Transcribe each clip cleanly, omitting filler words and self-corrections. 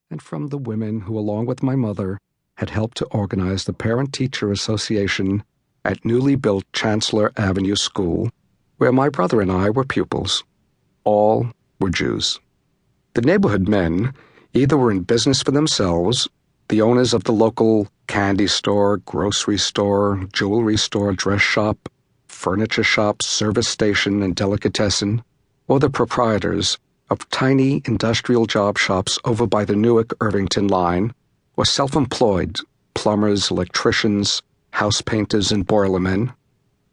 and from the women who, along with my mother, had helped to organize the Parent-Teacher Association at newly built Chancellor Avenue School, where my brother and I were pupils. All were Jews. The neighborhood men either were in business for themselves, the owners of the local candy store, grocery store, jewelry store, dress shop, furniture shop, service station, and delicatessen, or the proprietors of tiny industrial job shops over by the Newark-Irvington line, or self-employed plumbers, electricians, house painters, and boilermen,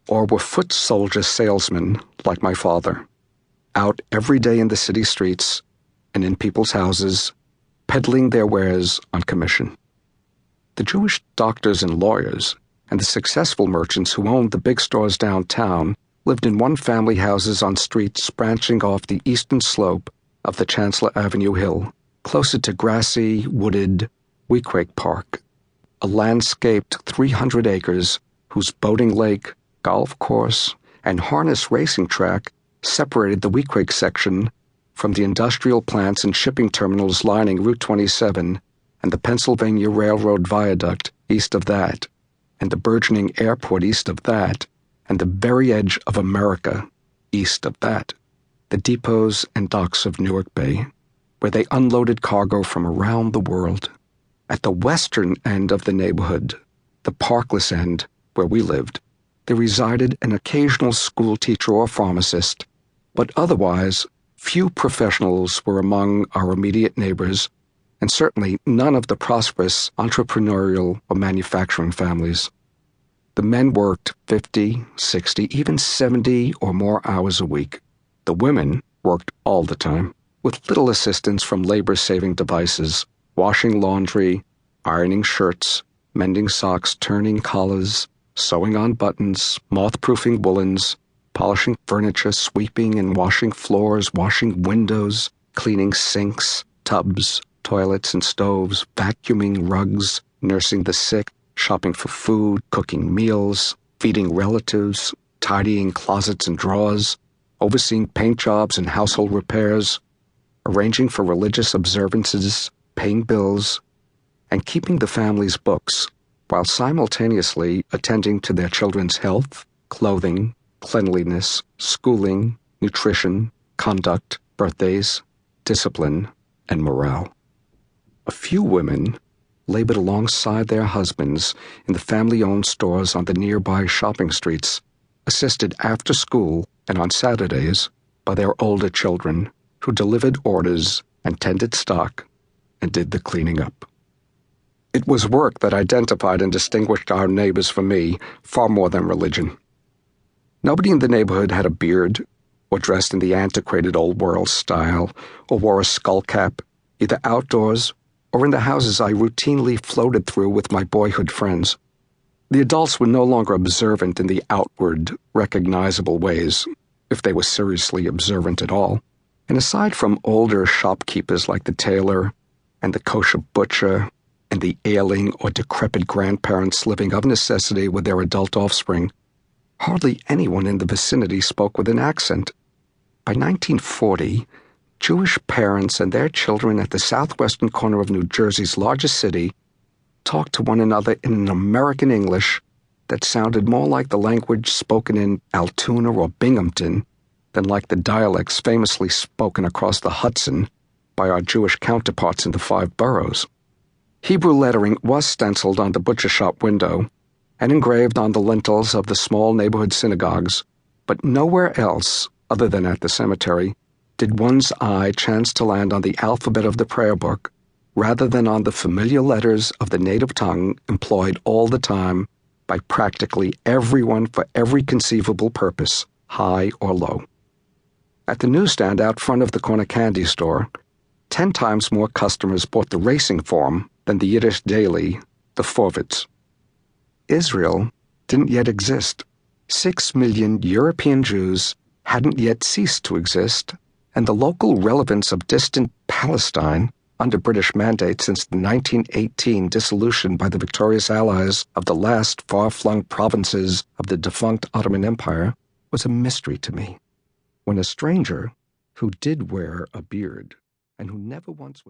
or were foot soldier salesmen like my father, out every day in the city streets and in people's houses, peddling their wares on commission. The Jewish doctors and lawyers and the successful merchants who owned the big stores downtown lived in one-family houses on streets branching off the eastern slope of the Chancellor Avenue Hill, closer to grassy, wooded Weequahic Park, a landscaped 300 acres whose boating lake, golf course, and harness racing track separated the Weequahic section from the industrial plants and shipping terminals lining Route 27 and the Pennsylvania Railroad Viaduct east of that, and the burgeoning airport east of that, and the very edge of America east of that, the depots and docks of Newark Bay, where they unloaded cargo from around the world. At the western end of the neighborhood, the parkless end where we lived, there resided an occasional school teacher or pharmacist, but otherwise few professionals were among our immediate neighbors, and certainly none of the prosperous entrepreneurial or manufacturing families. The men worked 50, 60, even 70 or more hours a week. The women worked all the time, with little assistance from labor-saving devices, washing laundry, ironing shirts, mending socks, turning collars, sewing on buttons, moth-proofing woolens, polishing furniture, sweeping and washing floors, washing windows, cleaning sinks, tubs, toilets and stoves, vacuuming rugs, nursing the sick, shopping for food, cooking meals, feeding relatives, tidying closets and drawers, overseeing paint jobs and household repairs, arranging for religious observances, paying bills, and keeping the family's books, while simultaneously attending to their children's health, clothing, cleanliness, schooling, nutrition, conduct, birthdays, discipline, and morale. A few women labored alongside their husbands in the family-owned stores on the nearby shopping streets, assisted after school and on Saturdays by their older children, who delivered orders and tended stock and did the cleaning up. It was work that identified and distinguished our neighbors from me far more than religion. Nobody in the neighborhood had a beard, or dressed in the antiquated old-world style, or wore a skull cap, either outdoors or in the houses I routinely floated through with my boyhood friends. The adults were no longer observant in the outward, recognizable ways, if they were seriously observant at all, and aside from older shopkeepers like the tailor and the kosher butcher and the ailing or decrepit grandparents living of necessity with their adult offspring, hardly anyone in the vicinity spoke with an accent. By 1940, Jewish parents and their children at the southwestern corner of New Jersey's largest city talked to one another in an American English that sounded more like the language spoken in Altoona or Binghamton than like the dialects famously spoken across the Hudson by our Jewish counterparts in the 5 boroughs. Hebrew lettering was stenciled on the butcher shop window and engraved on the lintels of the small neighborhood synagogues, but nowhere else, other than at the cemetery, did one's eye chance to land on the alphabet of the prayer book, rather than on the familiar letters of the native tongue employed all the time by practically everyone for every conceivable purpose, high or low. At the newsstand out front of the corner candy store, 10 times more customers bought the racing form than the Yiddish daily, the Forwitz. Israel didn't yet exist. 6 million European Jews hadn't yet ceased to exist, and the local relevance of distant Palestine, under British mandate since the 1918 dissolution by the victorious allies of the last far-flung provinces of the defunct Ottoman Empire, was a mystery to me. When a stranger, who did wear a beard, and who never once was